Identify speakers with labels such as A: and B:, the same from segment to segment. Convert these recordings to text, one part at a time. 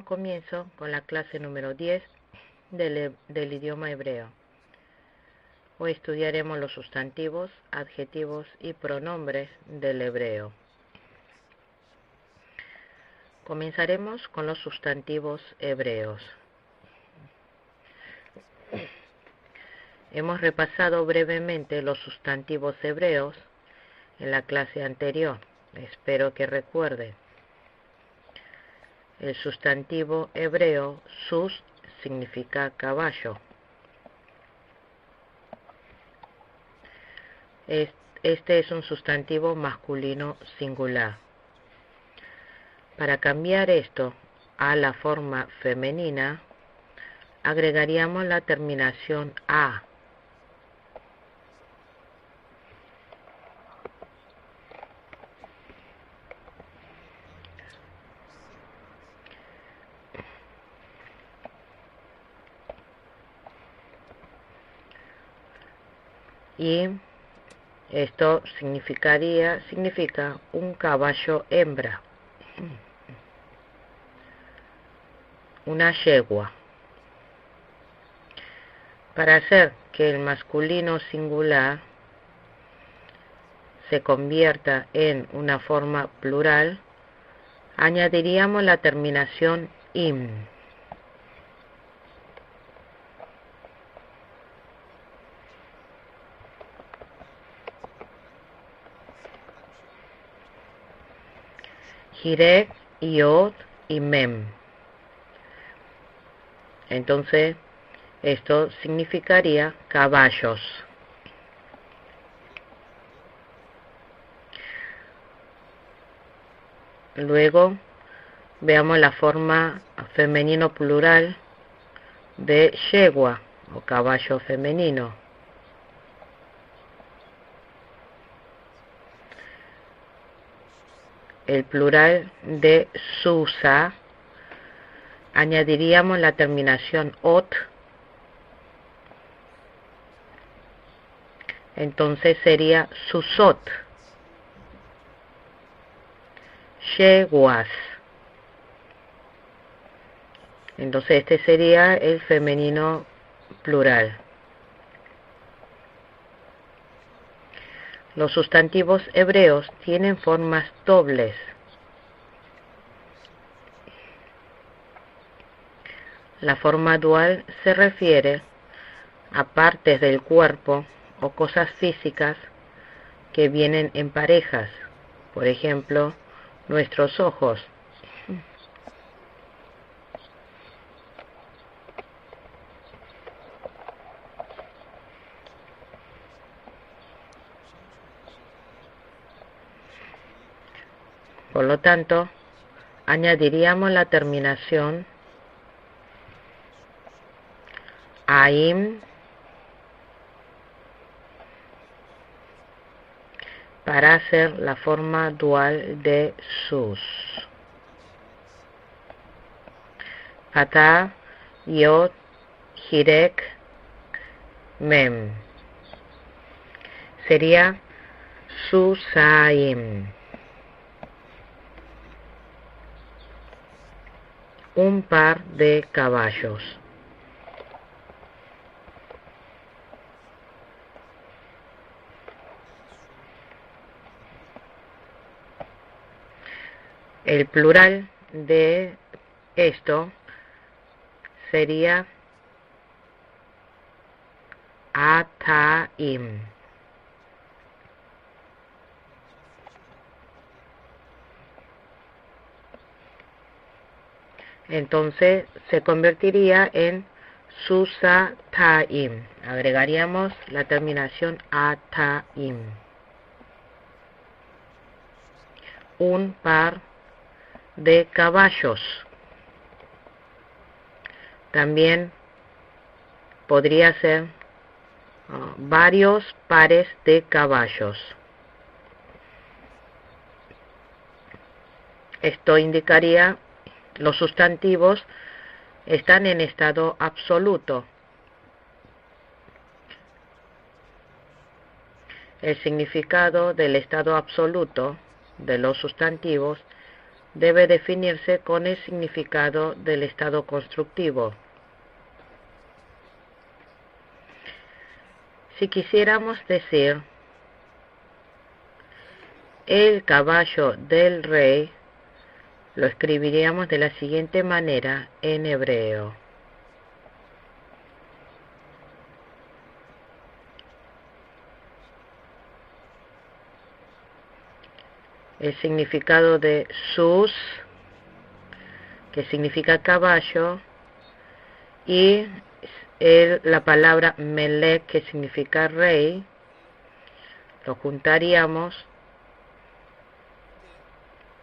A: Damos comienzo con la clase número 10 del idioma hebreo. Hoy estudiaremos los sustantivos, adjetivos y pronombres del hebreo. Comenzaremos con los sustantivos hebreos. Hemos repasado brevemente los sustantivos hebreos en la clase anterior. Espero que recuerden. El sustantivo hebreo sus significa caballo. Este es un sustantivo masculino singular. Para cambiar esto a la forma femenina, agregaríamos la terminación a. Y esto significa un caballo hembra, una yegua. Para hacer que el masculino singular se convierta en una forma plural, añadiríamos la terminación im. Jirek, Yod y Mem. Entonces, esto significaría caballos. Luego, veamos la forma femenino plural de yegua o caballo femenino. El plural de Susa, añadiríamos la terminación ot, entonces sería susot, yeguas. Entonces este sería el femenino plural. Los sustantivos hebreos tienen formas dobles. La forma dual se refiere a partes del cuerpo o cosas físicas que vienen en parejas. Por ejemplo, nuestros ojos. Por lo tanto, añadiríamos la terminación aim para hacer la forma dual de sus. Patá, Yod, Jirek, Mem. Sería Susaim. Un par de caballos. El plural de esto sería ataim. Entonces se convertiría en susataim. Agregaríamos la terminación ataim. Un par de caballos. También podría ser varios pares de caballos. Esto indicaría los sustantivos están en estado absoluto. El significado del estado absoluto de los sustantivos debe definirse con el significado del estado constructivo. Si quisiéramos decir el caballo del rey, lo escribiríamos de la siguiente manera en hebreo. El significado de sus, que significa caballo, y la palabra melech, que significa rey, lo juntaríamos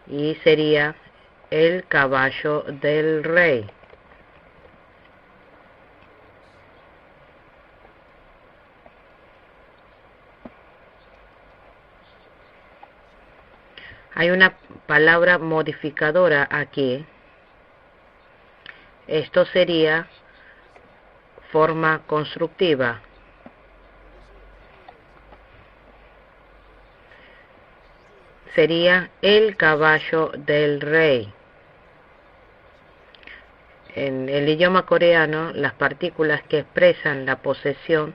A: y sería el caballo del rey. Hay una palabra modificadora aquí. Esto sería forma constructiva. Sería el caballo del rey. En el idioma coreano, las partículas que expresan la posesión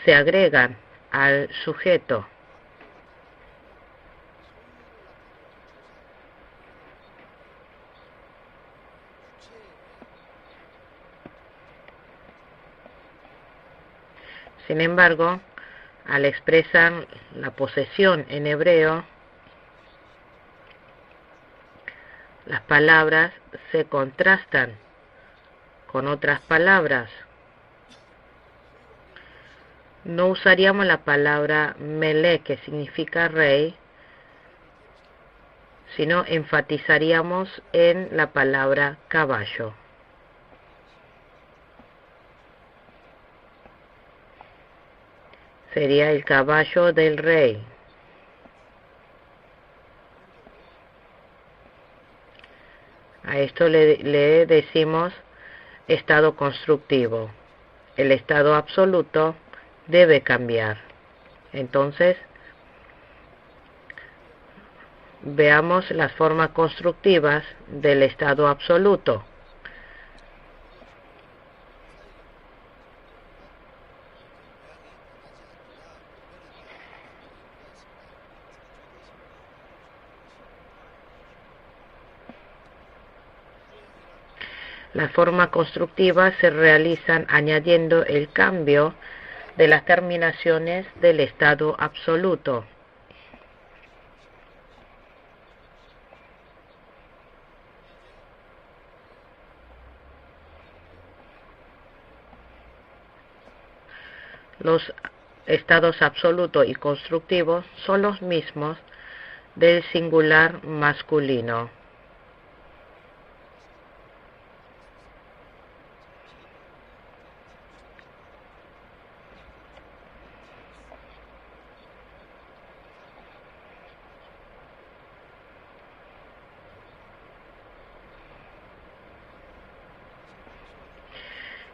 A: se agregan al sujeto. Sin embargo, al expresar la posesión en hebreo, las palabras se contrastan con otras palabras. No usaríamos la palabra melech, que significa rey, sino enfatizaríamos en la palabra caballo. Sería el caballo del rey. A esto le decimos estado constructivo. El estado absoluto debe cambiar. Entonces, veamos las formas constructivas del estado absoluto. Las formas constructivas se realizan añadiendo el cambio de las terminaciones del estado absoluto. Los estados absoluto y constructivo son los mismos del singular masculino.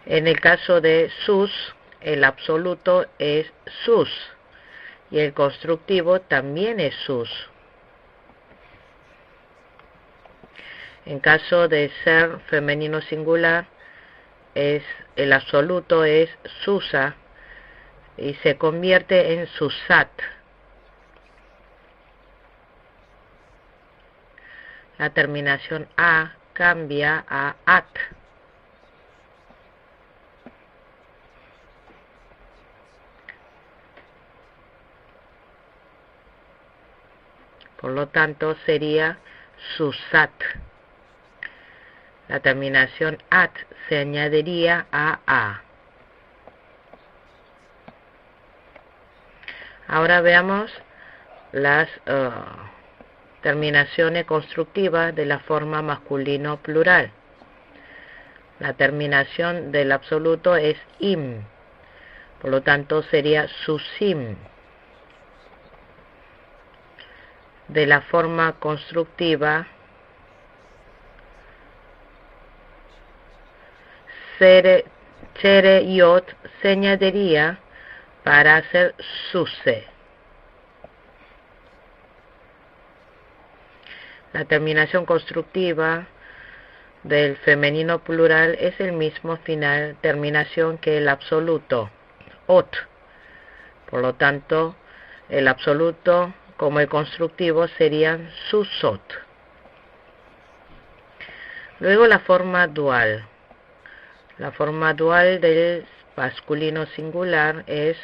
A: En el caso de sus, el absoluto es sus y el constructivo también es sus. En caso de ser femenino singular, el absoluto es susa y se convierte en susat. La terminación a cambia a at. Por lo tanto, sería susat. La terminación at se añadiría a. Ahora veamos las terminaciones constructivas de la forma masculino plural. La terminación del absoluto es im. Por lo tanto, sería susim. De la forma constructiva, chere yot se añadiría para hacer suse. La terminación constructiva del femenino plural es el mismo final terminación que el absoluto, ot. Por lo tanto, el absoluto como el constructivo serían susot. Luego la forma dual. La forma dual del masculino singular es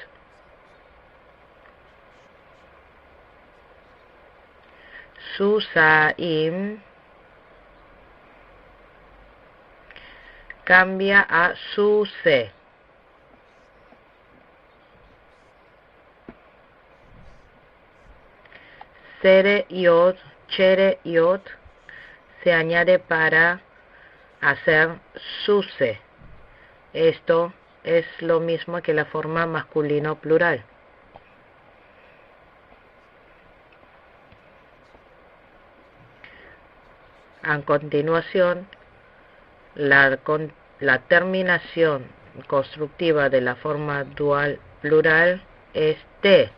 A: susaim, cambia a suse. Sere yod, chere yod se añade para hacer suse. Esto es lo mismo que la forma masculino plural. A continuación, la terminación constructiva de la forma dual plural es te.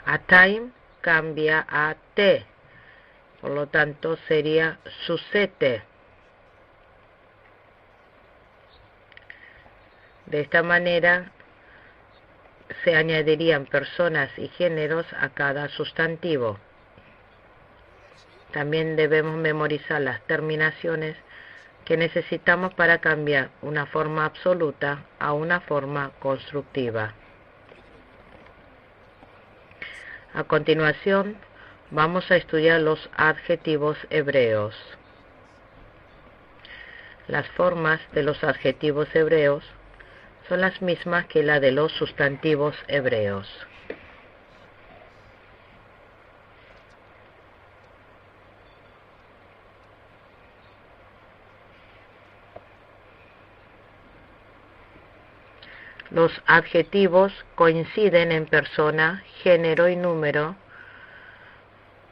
A: A time cambia a te, por lo tanto sería susete. De esta manera se añadirían personas y géneros a cada sustantivo. También debemos memorizar las terminaciones que necesitamos para cambiar una forma absoluta a una forma constructiva. A continuación, vamos a estudiar los adjetivos hebreos. Las formas de los adjetivos hebreos son las mismas que la de los sustantivos hebreos. Los adjetivos coinciden en persona, género y número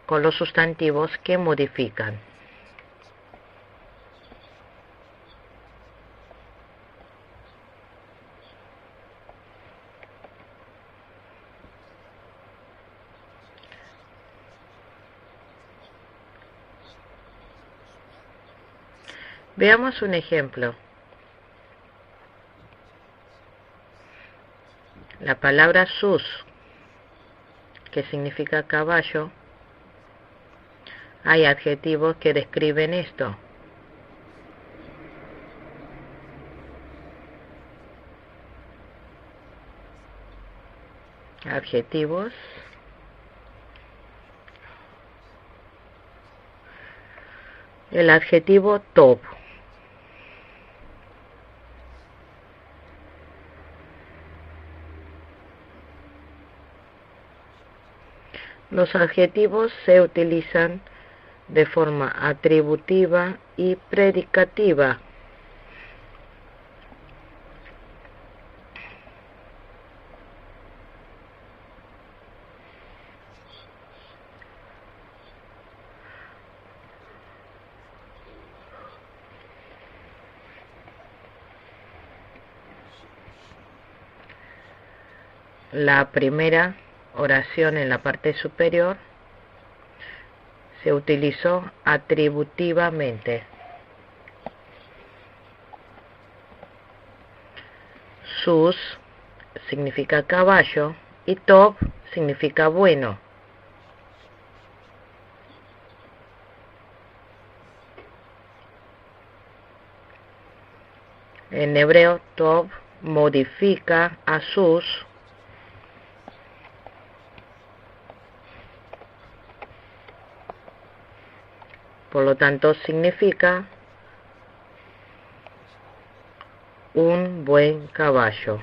A: con los sustantivos que modifican. Veamos un ejemplo. La palabra sus, que significa caballo, hay adjetivos que describen esto. Adjetivos. El adjetivo top. Los adjetivos se utilizan de forma atributiva y predicativa. La primera oración en la parte superior se utilizó atributivamente. Sus significa caballo y top significa bueno. En hebreo, top modifica a sus. Por lo tanto, significa un buen caballo.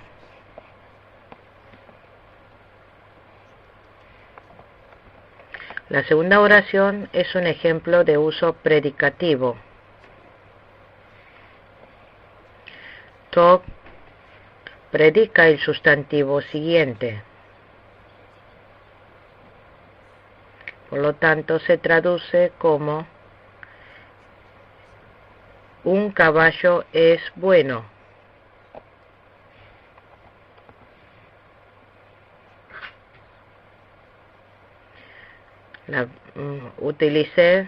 A: La segunda oración es un ejemplo de uso predicativo. Top predica el sustantivo siguiente. Por lo tanto, se traduce como un caballo es bueno. utilicé,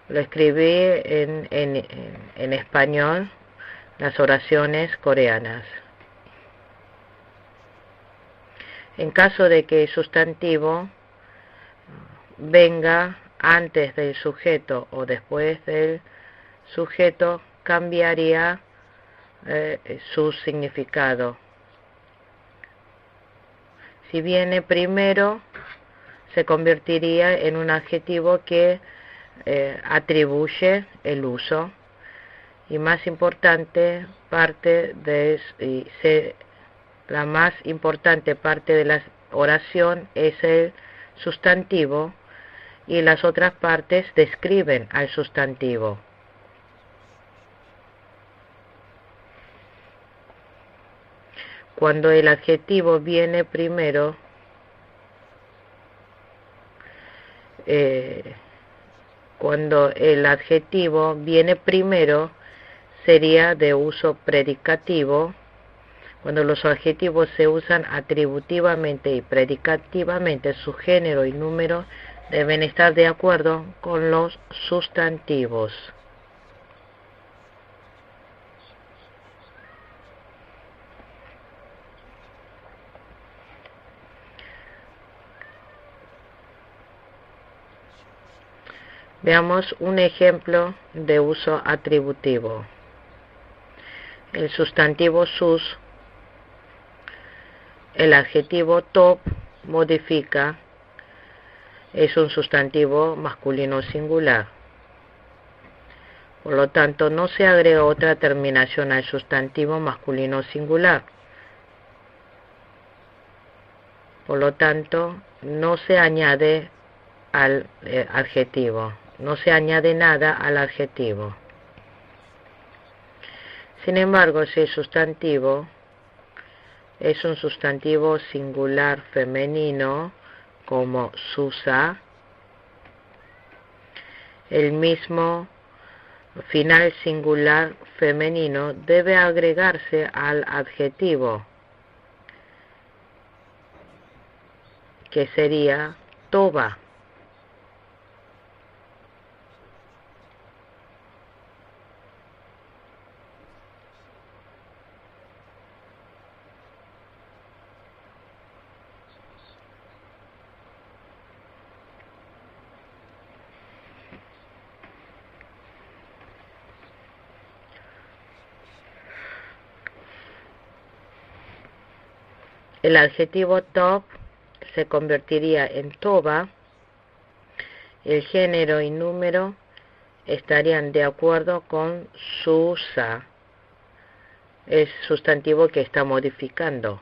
A: lo escribí en español, las oraciones coreanas. En caso de que el sustantivo venga antes del sujeto o después del sujeto, cambiaría su significado. Si viene primero, se convertiría en un adjetivo que atribuye el uso, y más importante la más importante parte de la oración es el sustantivo, y las otras partes describen al sustantivo. Cuando el adjetivo viene primero, sería de uso predicativo. Cuando los adjetivos se usan atributivamente y predicativamente, su género y número deben estar de acuerdo con los sustantivos. Veamos un ejemplo de uso atributivo. El sustantivo sus, el adjetivo top modifica, es un sustantivo masculino singular. Por lo tanto, no se agrega otra terminación al sustantivo masculino singular. Por lo tanto, no se añade al adjetivo. No se añade nada al adjetivo. Sin embargo, si el sustantivo es un sustantivo singular femenino, como Susa, el mismo final singular femenino debe agregarse al adjetivo, que sería Toba. El adjetivo top se convertiría en toba. El género y número estarían de acuerdo con susa, el sustantivo que está modificando.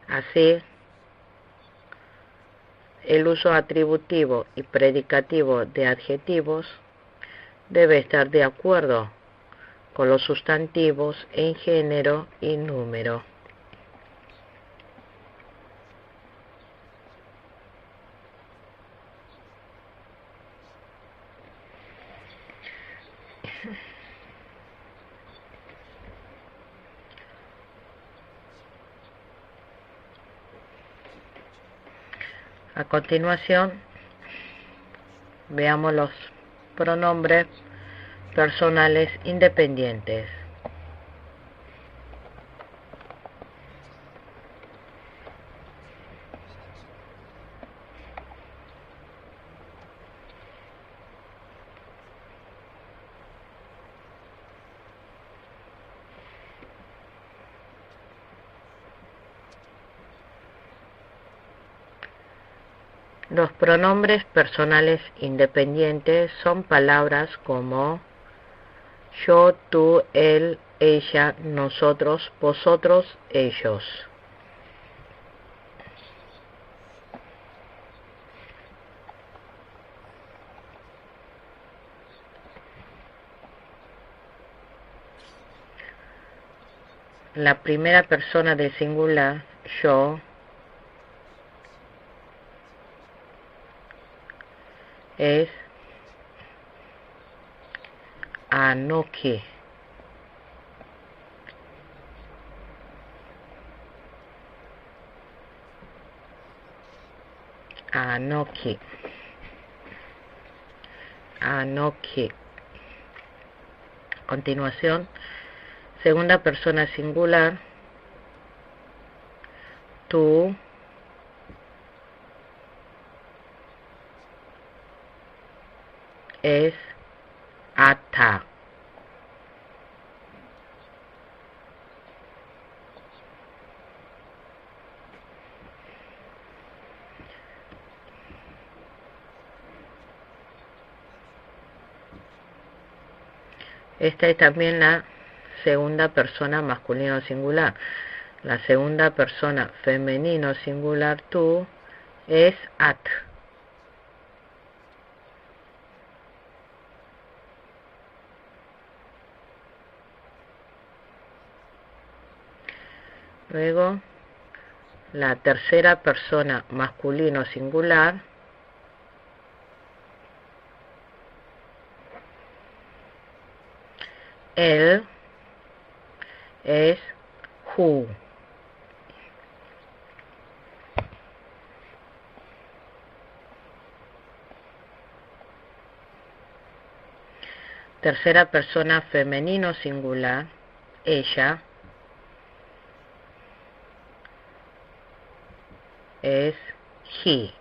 A: Así, el uso atributivo y predicativo de adjetivos debe estar de acuerdo con los sustantivos en género y número. A continuación, veamos los pronombres personales independientes. Los pronombres personales independientes son palabras como yo, tú, él, ella, nosotros, vosotros, ellos. La primera persona del singular, yo, es Anoki. Anoki. Anoki. Continuación, segunda persona singular, tú, es, ata. Esta es también la segunda persona masculino singular. La segunda persona femenino singular, tú, es at. Luego, la tercera persona masculino singular, él, es who. Tercera persona femenino singular, ella, es he.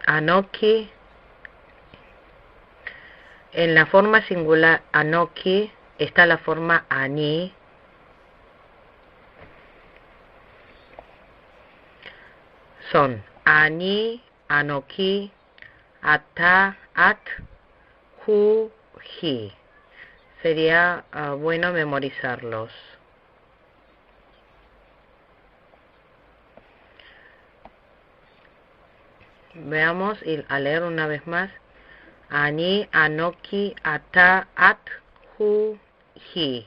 A: Anoki, en la forma singular anoki está la forma ani. Son ani, anoki, ata, at, hu, he. Sería bueno memorizarlos. Veamos y a leer una vez más. Ani, anoki, ata, at, hu, he.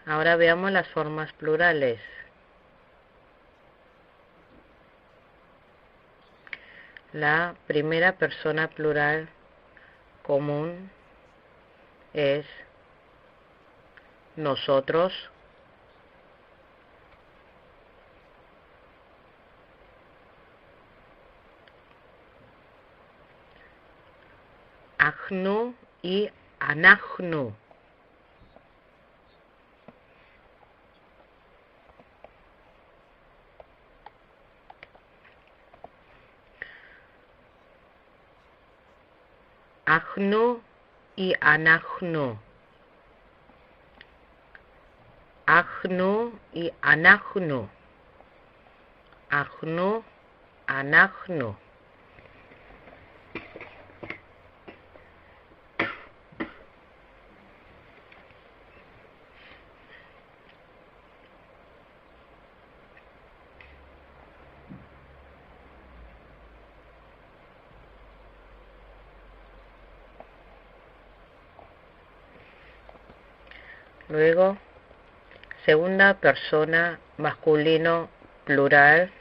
A: Ahora veamos las formas plurales. La primera persona plural común es nosotros, ajnu y anajnu. Ajnu y anajnu. Ajnu y anajnu. Ajnu, anajnu. Luego, segunda persona masculino plural,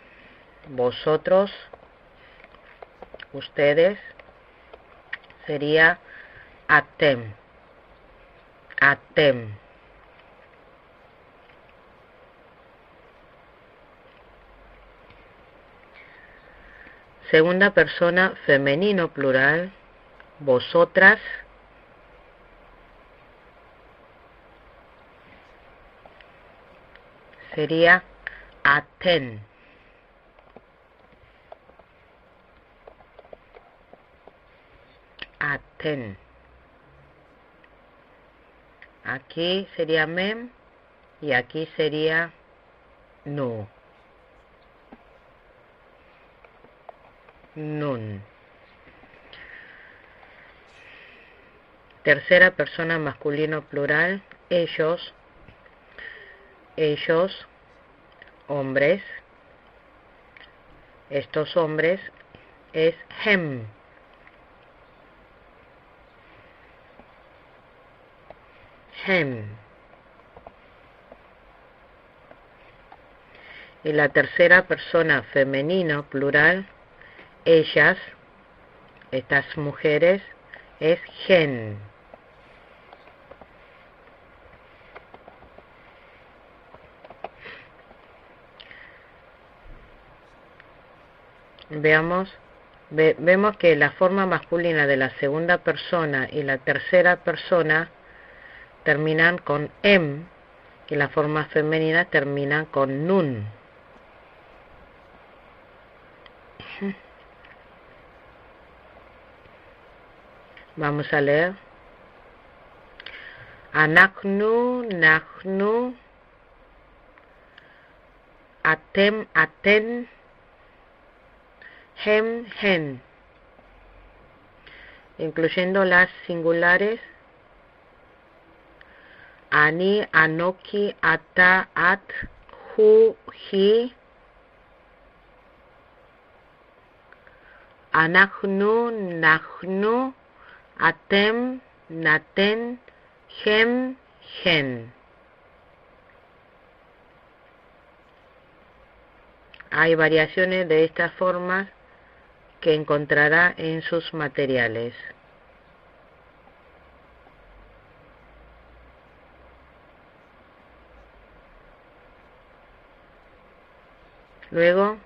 A: vosotros, ustedes, sería atem. Atem. Segunda persona femenino plural, vosotras, sería aten. Aten. Aquí sería mem y aquí sería nu. Nun. Tercera persona masculino plural, ellos, hombres. Estos hombres es hem. Hem. y la tercera persona femenino plural, ellas, estas mujeres, es hen. Vemos que la forma masculina de la segunda persona y la tercera persona terminan con em y la forma femenina terminan con nun. Vamos a leer. Anachnu, nachnu, atem, aten, hem, hen, incluyendo las singulares ani, anoki, ata, at, hu, hi, anachnu, nachnu, atem, naten, hem, hen. Hay variaciones de estas formas que encontrará en sus materiales. Luego,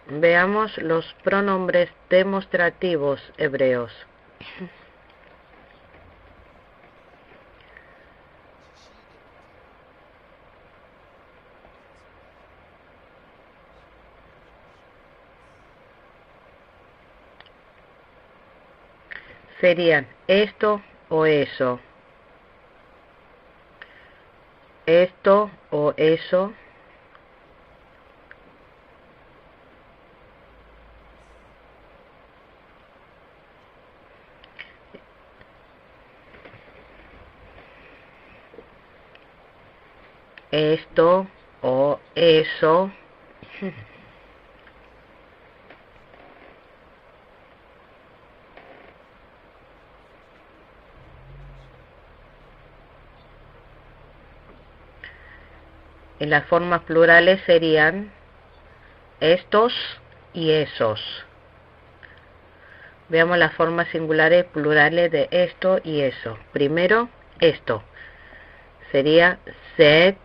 A: veamos los pronombres demostrativos hebreos. Serían esto o eso, esto o eso, esto o eso, y las formas plurales serían estos y esos. Veamos las formas singulares plurales de esto y eso. Primero, esto. Sería set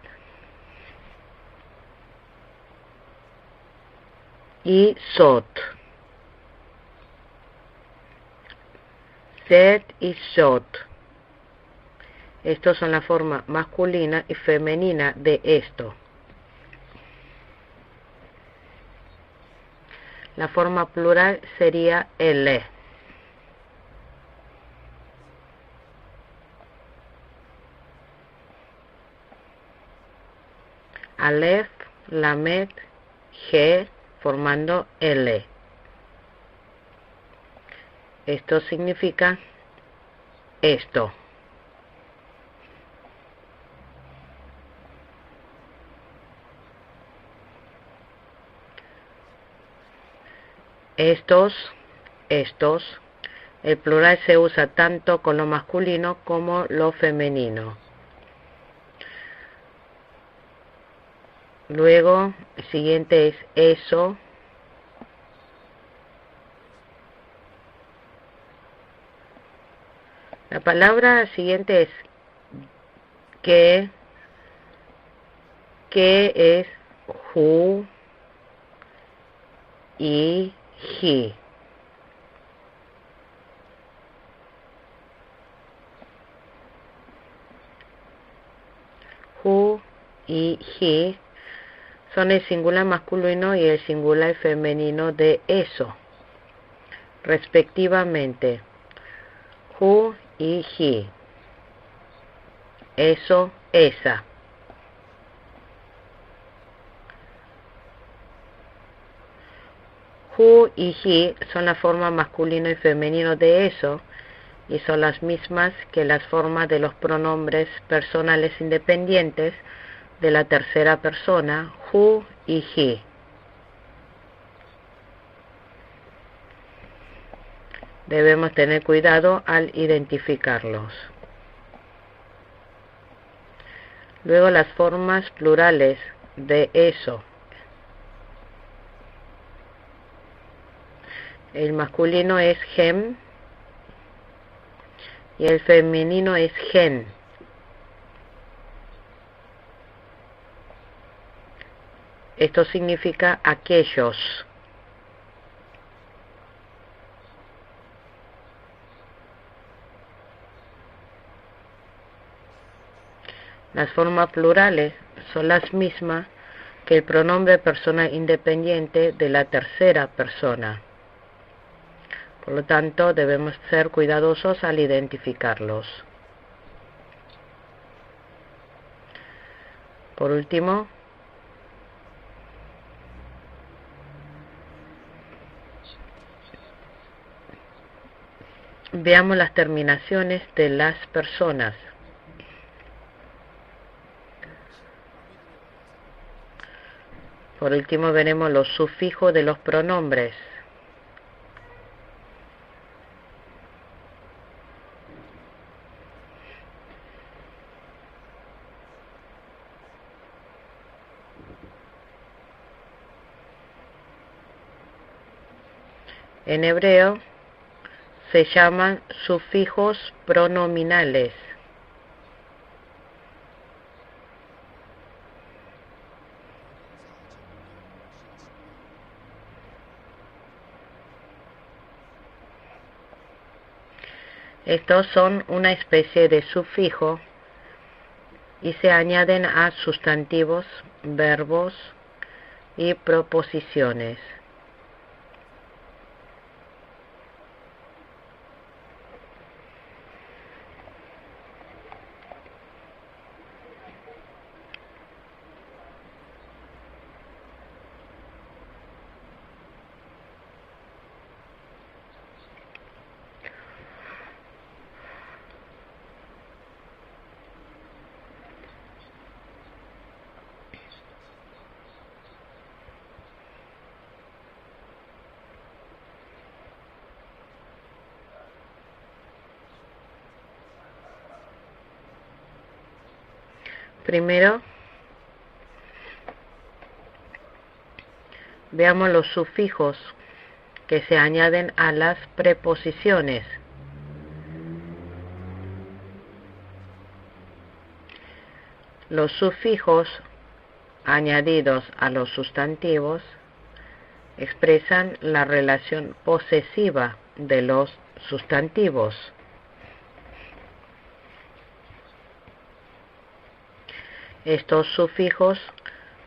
A: y sot. Set y sot. Estos son la forma masculina y femenina de esto. La forma plural sería ele. Aleph, lamet, he, formando ele. Esto significa esto. Estos, estos. El plural se usa tanto con lo masculino como lo femenino. Luego, el siguiente es eso. La palabra siguiente es que es who y he. Who y he son el singular masculino y el singular femenino de eso, respectivamente. Who y he. Eso, esa. Who y he son la forma masculino y femenino de eso y son las mismas que las formas de los pronombres personales independientes de la tercera persona, who y he. Debemos tener cuidado al identificarlos. Luego las formas plurales de eso, El masculino es hem y el femenino es gen. Esto significa aquellos. Las formas plurales son las mismas que el pronombre persona independiente de la tercera persona. Por lo tanto, debemos ser cuidadosos al identificarlos. Por último, veamos las terminaciones de las personas. Por último, veremos los sufijos de los pronombres. En hebreo se llaman sufijos pronominales. Estos son una especie de sufijo y se añaden a sustantivos, verbos y proposiciones. Primero, veamos los sufijos que se añaden a las preposiciones. Los sufijos añadidos a los sustantivos expresan la relación posesiva de los sustantivos. Estos sufijos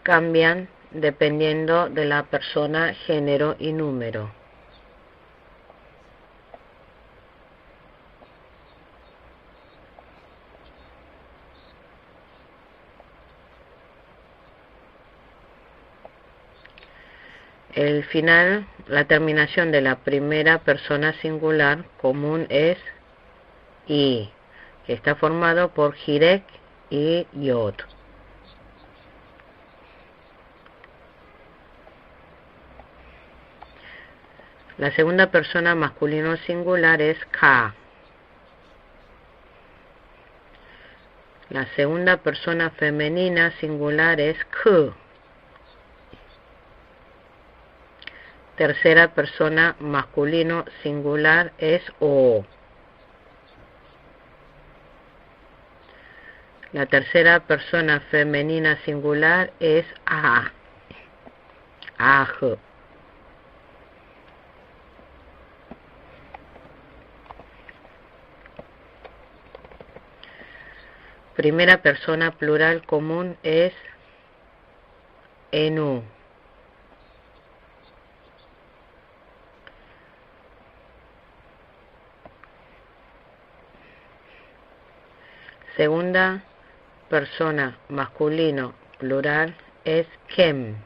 A: cambian dependiendo de la persona, género y número. El final, la terminación de la primera persona singular común es i, que está formado por jirek y yod. La segunda persona masculino singular es ka. La segunda persona femenina singular es k. Tercera persona masculino singular es o. La tercera persona femenina singular es a. Aj. Primera persona plural común es enu. Segunda persona masculino plural es kem.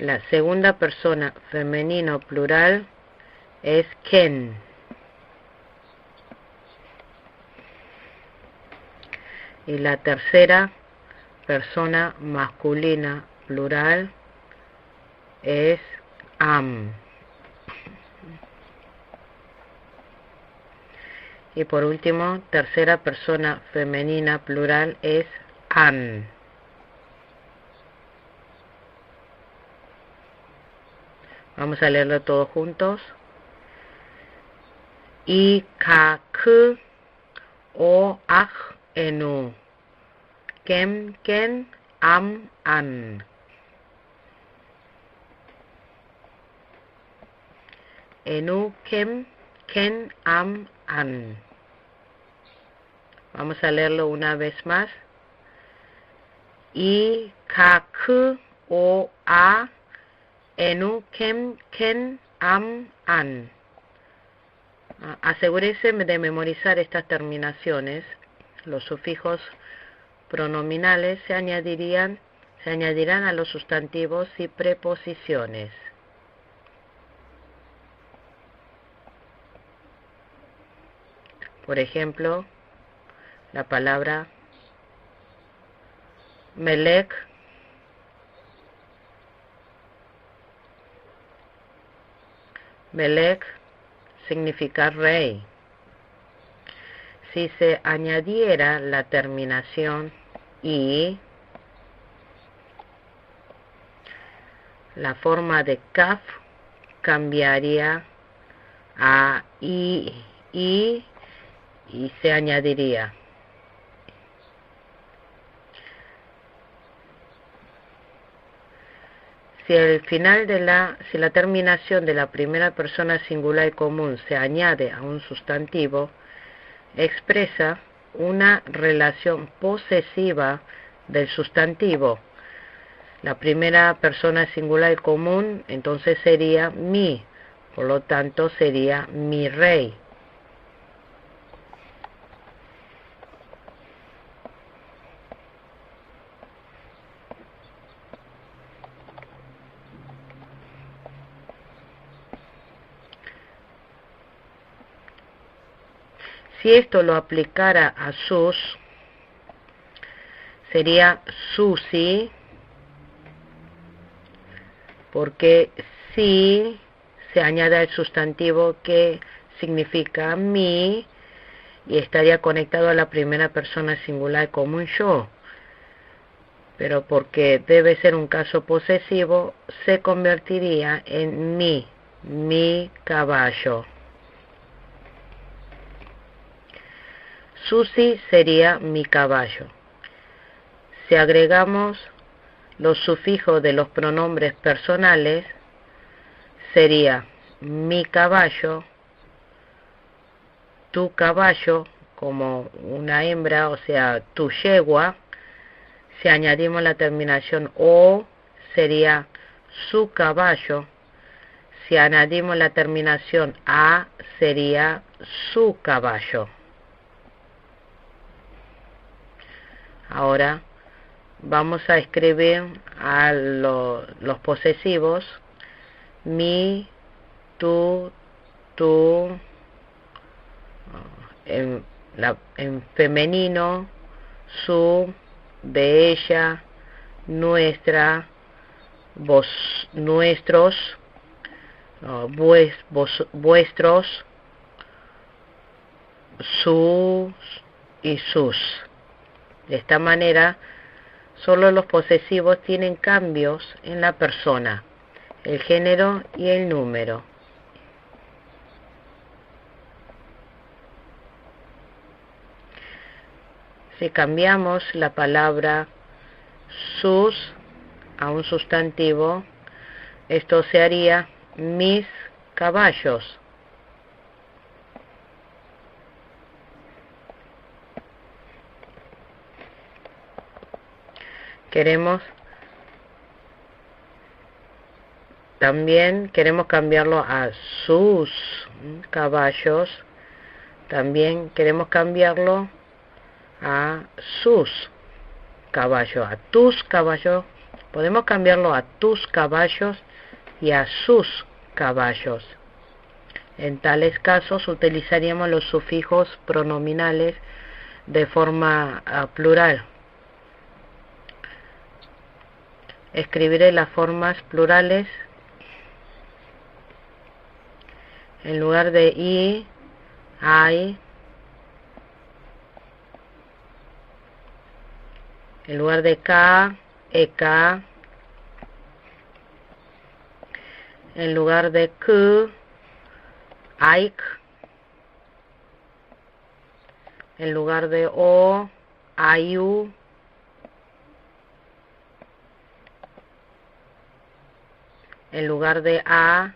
A: La segunda persona femenino plural es ken. Y la tercera persona masculina plural es am. Y por último, tercera persona femenina plural es an. Vamos a leerlo todos juntos. I, ka, k, o, aj, enu. Kem, ken, am, an. Enu, kem, ken, am, an. Vamos a leerlo una vez más. I, ka, k, o, a, enu, kem, ken, am, an. Asegúrese de memorizar estas terminaciones. Los sufijos pronominales se añadirán a los sustantivos y preposiciones. Por ejemplo, la palabra melek, melek significa rey. Si se añadiera la terminación i, la forma de kaf cambiaría a i y se añadiría. Si la terminación de la primera persona singular y común se añade a un sustantivo, expresa una relación posesiva del sustantivo. La primera persona singular y común entonces sería mi, por lo tanto sería mi rey. Si esto lo aplicara a sus, sería Susi, porque si se añade al sustantivo que significa mi y estaría conectado a la primera persona singular como un yo. Pero porque debe ser un caso posesivo, se convertiría en mi caballo. Susi sería mi caballo. Si agregamos los sufijos de los pronombres personales, sería mi caballo, tu caballo, como una hembra, o sea, tu yegua. Si añadimos la terminación o, sería su caballo. Si añadimos la terminación a, sería su caballo. Ahora vamos a escribir a los posesivos: mi, tu, en femenino, su, de ella, nuestra, vos, nuestros, vuestros, sus y sus. De esta manera, solo los posesivos tienen cambios en la persona, el género y el número. Si cambiamos la palabra sus a un sustantivo, esto se haría mis caballos. También queremos cambiarlo a sus caballos. También queremos cambiarlo a sus caballos, a tus caballos. Podemos cambiarlo a tus caballos y a sus caballos. En tales casos utilizaríamos los sufijos pronominales de forma plural. Escribiré las formas plurales. En lugar de i, hay. En lugar de ka, eka. En lugar de k, aik. En lugar de o, ayu. En lugar de a,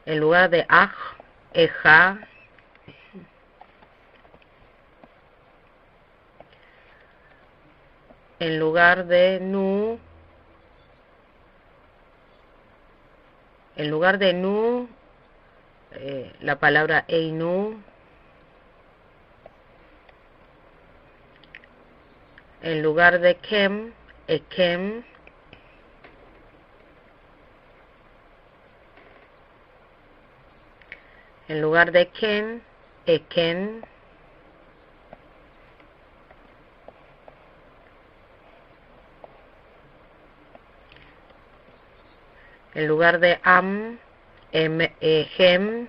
A: en lugar de aj, eja. En lugar de nu, la palabra einu. En lugar de kem, ekem. En lugar de ken, eken. En lugar de am, ejem.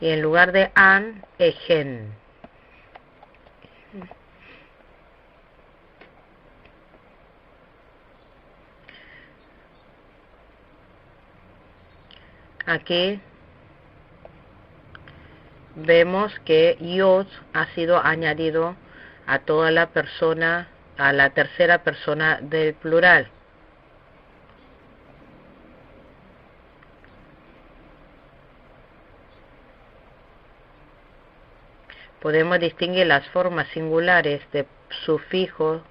A: Y en lugar de an, ejen. Aquí vemos que yod ha sido añadido a toda la persona, a la tercera persona del plural. Podemos distinguir las formas singulares de sufijos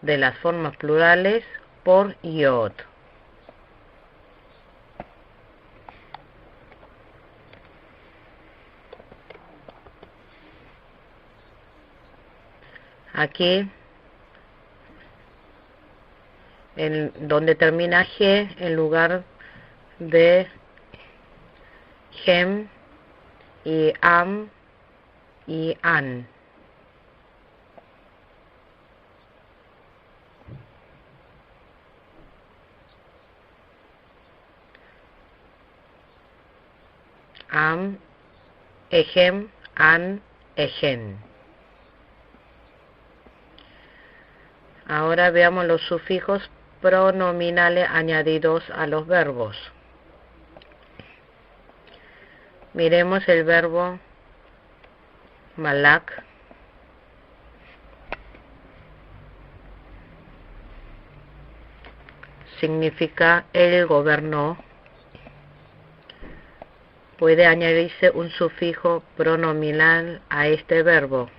A: de las formas plurales por yod. Aquí, donde termina G, en lugar de gem y am y an. Am, ejem, an, ejen. Ahora veamos los sufijos pronominales añadidos a los verbos. Miremos el verbo malak. Significa él gobernó. Puede añadirse un sufijo pronominal a este verbo.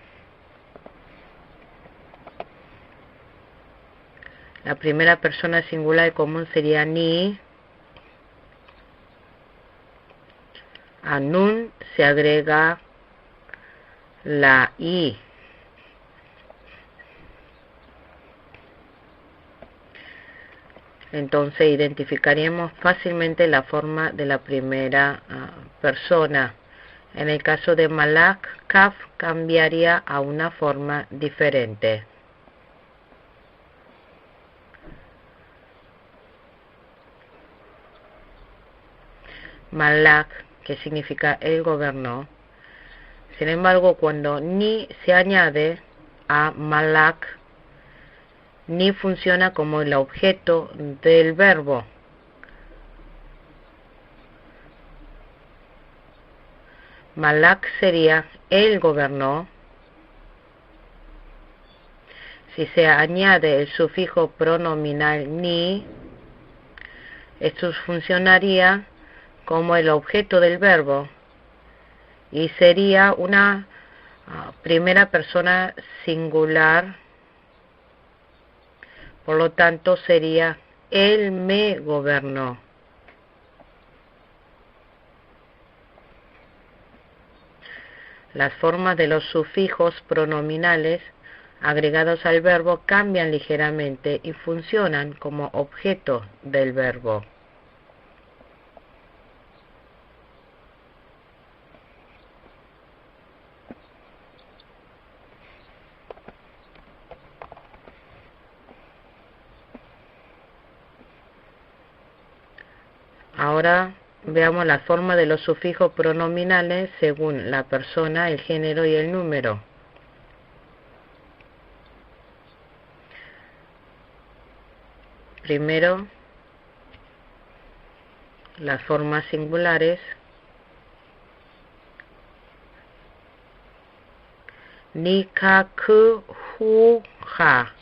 A: La primera persona singular común sería ni. A nun se agrega la i. Entonces identificaríamos fácilmente la forma de la primera persona. En el caso de malak, kaf cambiaría a una forma diferente. Malak, que significa él gobernó. Sin embargo, cuando ni se añade a malak, ni funciona como el objeto del verbo. Malak sería él gobernó. Si se añade el sufijo pronominal ni, esto funcionaría como el objeto del verbo y sería una primera persona singular. Por lo tanto, sería él me gobernó. Las formas de los sufijos pronominales agregados al verbo cambian ligeramente y funcionan como objeto del verbo. Ahora Veamos la forma de los sufijos pronominales según la persona, el género y el número. Primero, las formas singulares. Ni, ka, ku, hu, ja.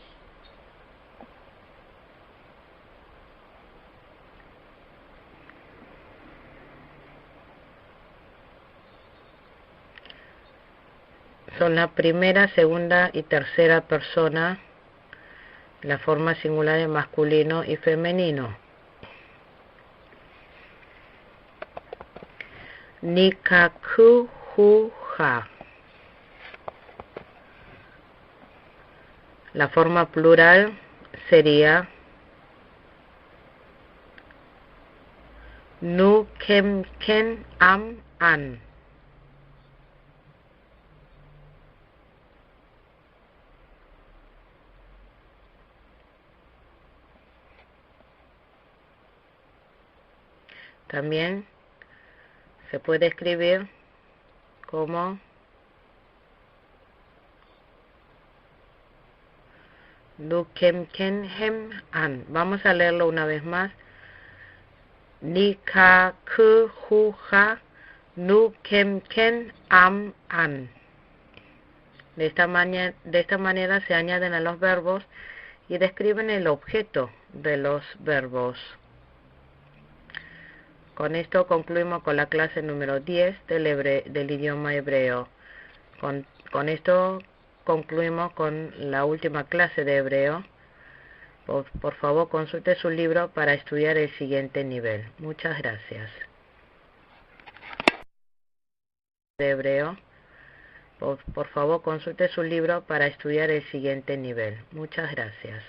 A: Son la primera, segunda y tercera persona, la forma singular de masculino y femenino. Ni, ka, ku, hu, ja. La forma plural sería nu, kem, ken, am, an. También se puede escribir como nu, kem, ken, hem, an. Vamos a leerlo una vez más. Ni, ka, ku, hu, ja, nu, kem, ken, am, an. De esta manera se añaden a los verbos y describen el objeto de los verbos. Con esto concluimos con la clase número 10 del idioma hebreo. Con esto concluimos con la última clase de hebreo. Por favor, consulte su libro para estudiar el siguiente nivel. Muchas gracias. De hebreo. Por favor, consulte su libro para estudiar el siguiente nivel. Muchas gracias.